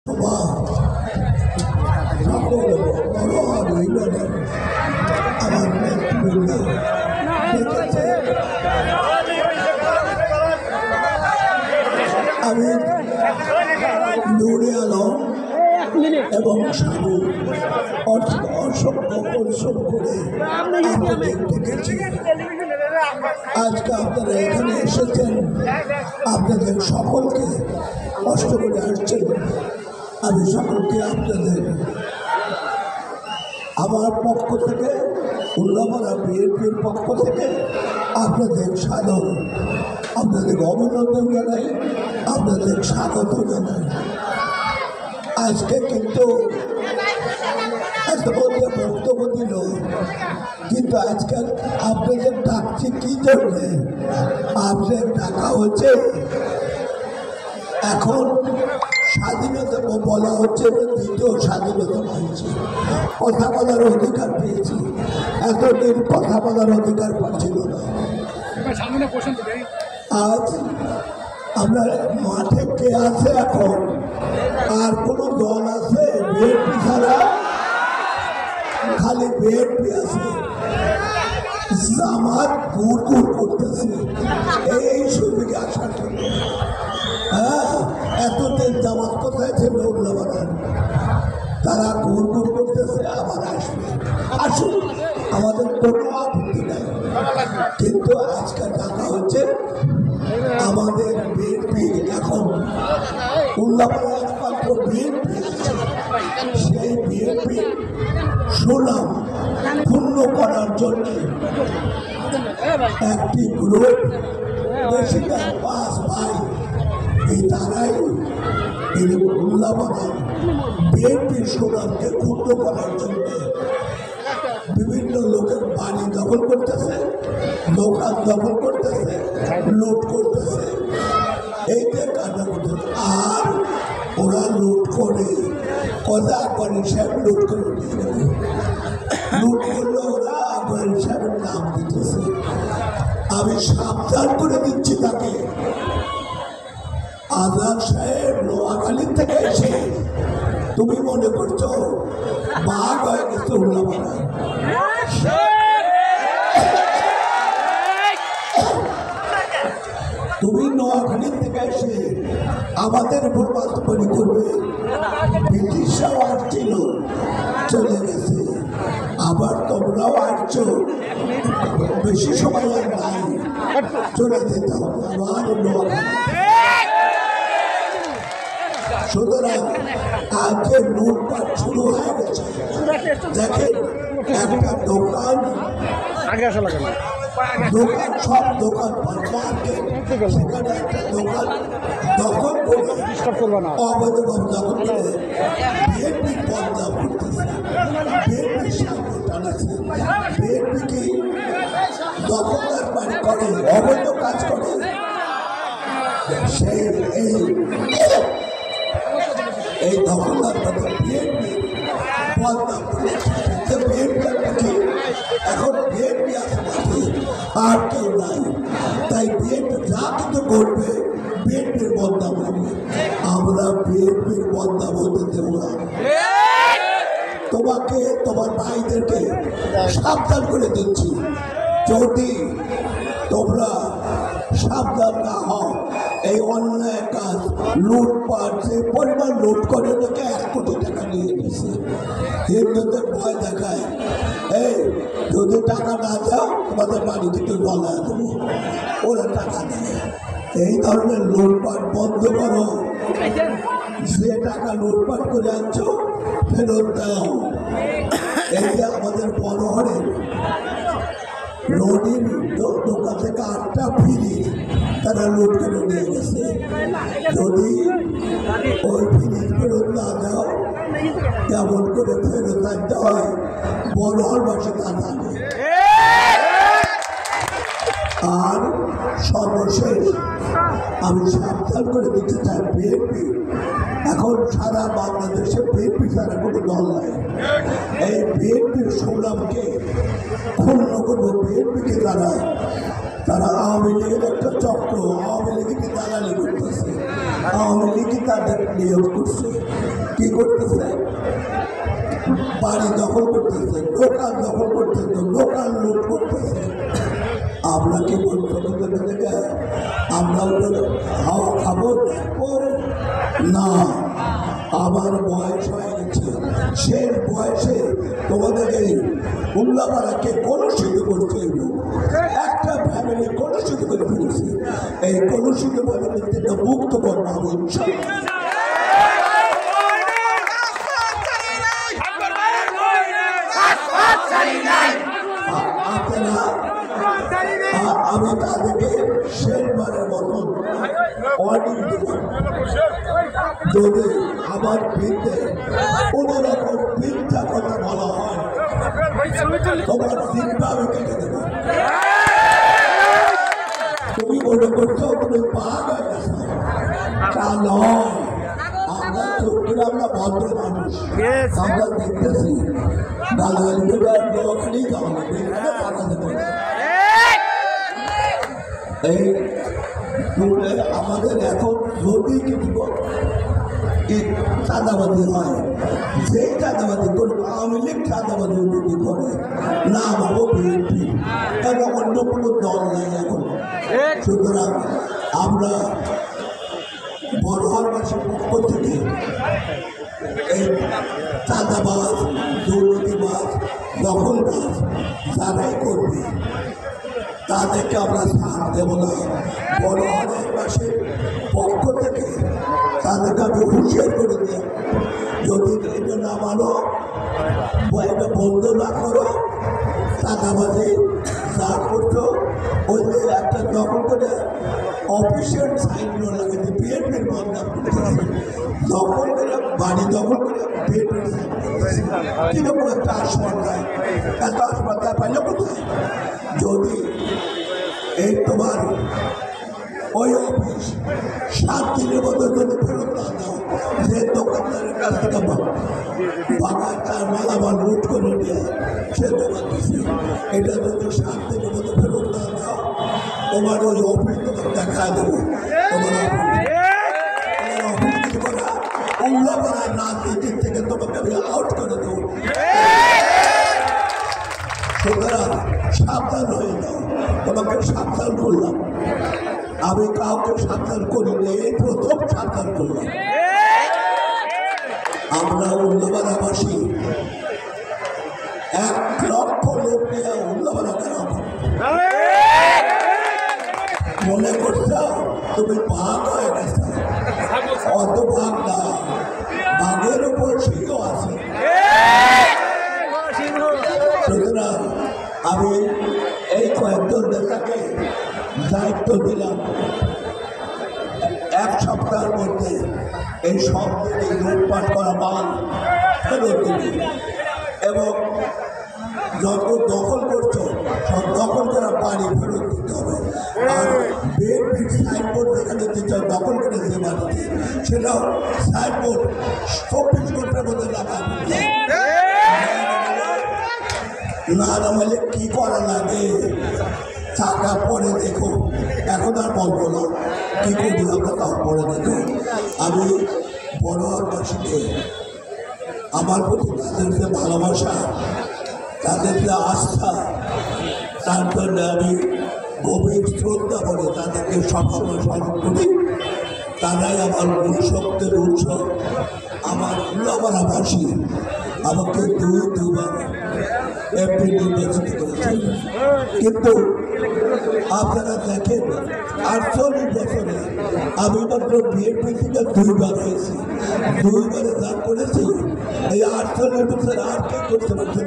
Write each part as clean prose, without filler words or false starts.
আমি নুরে আলম এবং সাধু অসংখ্য পরিশ্রম করে আপনাদের ডেকেছি। আজকে আপনারা এখানে এসেছেন, আপনাদের সকলকে কষ্ট করে আসছেন। আমি সকলকে আপনাদের আমার পক্ষ থেকে, উল্লাপাড়া বিএনপির পক্ষ থেকে আপনাদের সাদর, আপনাদের অভিনন্দন জানাই, আপনাদের স্বাগত জানাই। আজকে কিন্তু এত মধ্যে বক্তব্য দিল, কিন্তু আজকে আপনাদের ডাকছি কি জন্যে? আপনাদের ডাকা হচ্ছে এখন স্বাধীনতা বলা হচ্ছে, দ্বিতীয় স্বাধীনতা হয়েছে, কথা বলার অধিকার পেয়েছি। এতদিন কথা বলার অধিকার পাচ্ছিল না। আজ আমরা মাঠে কে আছে এখন? আর কোনো দল আছে? বিএনপি ছাড়া খালি বিএনপি আছে। জামাত গুড় গুড় করতেছে এই সুযোগে আসার জন্য। হ্যাঁ, এতদিন জামাত কোথায় ছিল? উল্লাপাড়া। তারা গুড় গুড় করতেছে, আবার আসবে। আসুন, আমাদের কোনো আপত্তি নাই, কিন্তু আজকে ডাকা হচ্ছে আমাদের বিএনপি। এখন উল্লাপাড়া একমাত্র বিএনপি আছে, সেই বিএনপি সুনাম পূর্ণ করার জন্য একটি গ্রুপ, বেশিরভাগ 5 ভাই, এই তারাই উল্লাপাড়া বিএনপির সুনামকে ক্ষুণ্ণ করার জন্য বিভিন্ন লোকের বাড়ি দখল করতেছে, দোকান দখল করতেছে, লুট করতেছে। এইটা কাটা করতেছে। আর ওরা লুট করে কথা করে, সব লুট করে লুট করলে ওরা আবার সাহেবের নাম দিতেছে। আমি সাবধান করে দিচ্ছি তাকে, আজাদ সাহেব নোয়াখালী থেকে এসে তুমি মনে করছো বাঘ হয়ে গেছে উল্লাপাড়া। তুমি নোয়াখালী থেকে এসে আমাদের উপর বাস্তবায়ন করবে। ব্রিটিশরাও আসছিল, চলে গেছে, আবার তোমরাও আসছো, বেশি সময় আর নাই, চলে যেতে হবে আবার নোয়াখালী। সুতরাং আজকে লুটপাট শুরু হয়ে গেছে। দেখেন, একটা দোকান সব দোকান মার্কেট, সেখানে একটা দোকান দখল করে অবৈধভাবে দখল করে বিএনপি বদনাম করতেছে, বিএনপির সামনে টানাচ্ছে, বিএনপিকে দখলদার বাড়ি করে, অবৈধ কাজ করে। সেই এই দখলদার বিএনপি বদনাম করেছে। বিএনপি এখন বিএনপি আছে, আর কেউ নাই। তাই বিএনপি যা কিছু করবে বিএনপির বদনাম হবে। আমরা বিএনপির বদনাম হতে দেব না। তোমাকে, তোমার ভাইদেরকে সাবধান করে দিচ্ছি, যদি তোমরা সাবধান না হও, এই অন্যায় কাজ, লুটপাট, যে পরিমাণ লুট করে লোকে 1 কোটি টাকা নিয়ে গেছে। হিন্দুদের ভয় দেখায়, এই যদি টাকা না দাও তোমাদের বাড়ি থেকে গলা দেবো, ওরা টাকা দেয়। এই ধরনের লুটপাট বন্ধ করো। যে টাকা লুটপাট করে আনছো ফেরত দাও। এই যে আমাদের বড়হরের রোডের দোকান থেকে 8টা ফ্রিজ তারা লুট করে নিয়ে গেছে। যদি ওই ফ্রিজ ফেরত না দাও, কেমন করে ফেরত আনতে হয় বড়হরবাসী তা জানে। আর সর্বশেষ আমি সাবধান করে দিতে চাই, বিএনপি এখন সারা বাংলাদেশে বিএনপি ছাড়া কোনো দল নাই। এই বিএনপির সুনামকে ক্ষুণ্ণ করবো। বিএনপিকে তারা আওয়ামী লীগের একটা চক্র, আওয়ামী লীগকে দালালি করতেছে, আওয়ামী লীগই তাদের নিয়োগ করছে। কি করতেছে? বাড়ি দখল করতেছে, দোকান দখল করতেছে, দোকান লুট করতেছে। আমরা কি বলবো? আমরা হাওয়া খাবো না। আমার বয়স হয়ে গেছে, শেষ বয়সে তোমাদের এই উল্লাপাড়াকে কলুষিত করছে। একটা ফ্যামিলি কলুষিত করে ফেলেছে। এই কলুষিত ফ্যামিলি থেকে মুক্ত করবো আমি ইনশাআল্লাহ। আমি তাদেরকে শেষবারের মতন ওয়ার্নিং দেব, যদি আমার বিরুদ্ধে কোনো রকম মিথ্যা কথা বলা হয় তোমার চিন্তা আমি কেটে দেব। তুমি মনে করছো তুমি পাওয়া হয়ে গেছো, তা নয়। আমরা চট্টগ্রামরা ভদ্র মানুষ, আমরা দেখতেছি গালাগালি দোকানেই খাওয়া এই আমাদের এখন যদি কিছু চাঁদাবাদি হয়, সেই চাঁদাবাদি কোনো আওয়ামী লীগ চাঁদাবাদি যদি করে না ভাবো বিএনপি, কেন অন্য কোনো দল নাই এখন। সুতরাং আমরা বড়হারবাসীর পক্ষ থেকে এই চাঁদাবাজ, দুর্নীতিবাজ, দখলবাজ যারাই করবে তাদেরকে আমরা সাথ দেব না। বড়হারবাসীর পক্ষ থেকে তাদেরকে আমি হুঁশিয়ার করে দিই, যদি এটা না মানো বা এটা বন্ধ না করো, চাঁদাবাজি যা করছো ওই যে একটা দখল করে অফিসিয়াল সাইনগুলো লাগাতে বিএনপির বদনাম করতেছে, দখল করে বাড়ি দখল করে বিএনপির সাইন করতেছে। কিরকম একটা আসমানটায় এত আসমানটায় পাইলে কোথায়? যদি এই তোমার ওই অফিস 7 দিনের মধ্যে যদি ফেরত না দাও, যে দোকানদারের কাছ থেকে বাগান তার মালামাল লুট করে নিয়ে সে দোকান দিচ্ছে, এটা যদি 7 দিনের মধ্যে ফেরত না দাও, তোমার ওই অফিস তোমার দেখা দেবো। তোমার অফিস দিব না, উল্লাপাড়া না দিক থেকে তোমাকে আমি আউট করে দেবো। সুতরাং সাবধান হয়ে যাও, তোমাকে সাবধান করলাম। আমি কাউকে সাবধান করিনি, এই প্রথম সাবধান করলাম। আমরা উল্লাপাড়াবাসী 1 লক্ষ লোক নিয়ে উল্লাপাড়া খারাপ মনে করছো তুমি ভাগ হয়ে গেছো, অত ভাগ না, ভাগের উপর সিংহ আছে। সুতরাং আমি এই কয়েকজন নেতাকে দায়িত্ব দিলাম, 1 সপ্তাহের মধ্যে এই সব দিকে লুটপাট করা মাল ফেরত দিবে এবং যত দখল করছো সব দখল করা বাড়ি ফেরত দিতে হবে। আর বিএনপির সাইনবোর্ড যেখানে দিতে দখল করে যে বাড়িতে, সেটাও সাইনবোর্ড 24 ঘন্টার মধ্যে লাগানো না নামালে কি করা লাগে চাকা পরে দেখো। এখন আর বলবো না কি করি আমরা, তাও পরে দেখো। আমি বড়হারবাসীকে আমার প্রতি তাদের যে ভালোবাসা, তাদের যে আস্থা, তার জন্য আমি গভীর শ্রদ্ধা করে তাদেরকে সবসময় স্মরণ করি। তারাই আমার শক্তির উৎস। আমার উল্লাপাড়াবাসী আমাকে দুবার এমপি নির্বাচিত করেছেন, কিন্তু আপনারা দেখেন 48 বছরে আমি মাত্র বিএনপি থেকে 2বার হয়েছি। 2বারে যা করেছি এই 48 বছরে আর কে করতে পারছে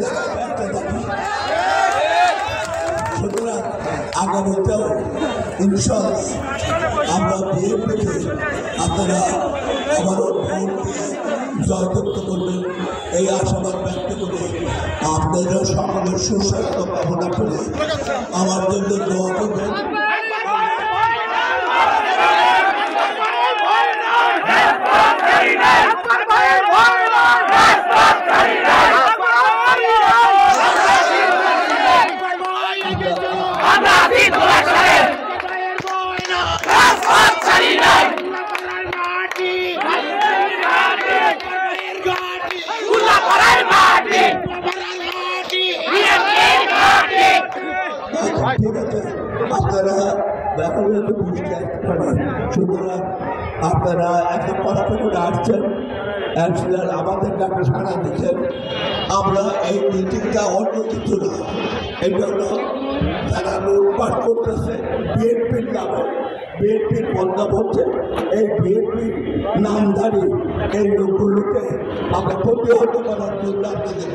একটা দেখি। সুতরাং আগামীতেও ইনশাআল্লাহ আমরা বিএনপিকে আপনারা আবারও ভোট দিয়ে জয়যুক্ত করবেন এই আশাবাদ ব্যক্ত করে আপনারা সকলের সুস্বাস্থ্য কামনা করে আমার জন্য দোয়া করবেন। ঠিক আছে, আপনারা ব্যাপারে একটু বুঝতে আসতে পারেন। সুতরাং আপনারা এত কষ্ট করে আসছেন, অ্যান্সিলার আমাদের ডাকে সাড়া দিচ্ছেন। আমরা এই মিটিংটা অন্য কিছু না, এই জন্য যারা লুটপাট করতেছে বিএনপির নামে, বিএনপির বন্ধা হচ্ছে, এই বিএনপির নামধারী এই লোকগুলোকে আমরা প্রতিহত করার জন্য আপনাদের ডাকতেছি।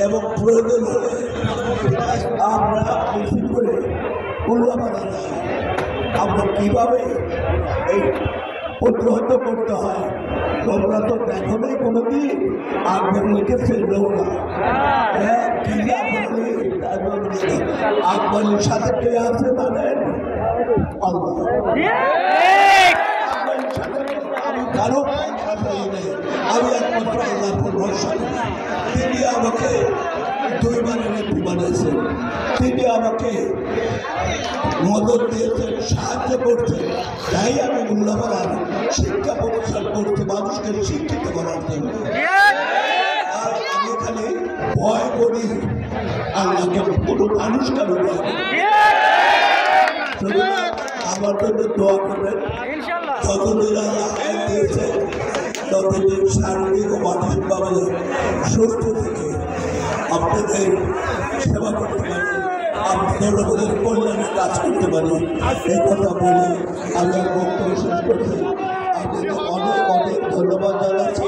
এবং প্রয়োজন হলে আমরা মিছিল করে উল্লাপানা যায় আমরা কীভাবে এই প্রতিহত করতে হয় তোমরা তো দেখো নেই কোনো দিন আগুন লিখেছে না। আকবরের সাথে কে আছে জানেন? আল্লাহ। আমি কারো আমি একমাত্র আল্লাহ ভরসা করি। তিনি আমাকে দুইবারের এমপি বানিয়েছেন, তিনি আমাকে মদত দিয়েছেন, সাহায্য করছেন। তাই আমি মূল্যবান শিক্ষা প্রতিষ্ঠান করছি মানুষকে শিক্ষিত করার জন্য। আর আমি এখানে ভয় করি আল্লাহকে, কোনো মানুষকে আমি ভয় করি। আমার জন্য দোয়া করবেন। যতদিন আল্লাহ দিয়েছে ততদিন শারীরিক ও মানসিকভাবে সুস্থ থেকে আপনাদের সেবা করতে পারি, আপনাদের লোকেদের কল্যাণে কাজ করতে পারি। এই কথা বলে আমি আর বক্তব্য শেষ করছি। আপনাদের অনেক অনেক ধন্যবাদ জানাচ্ছি।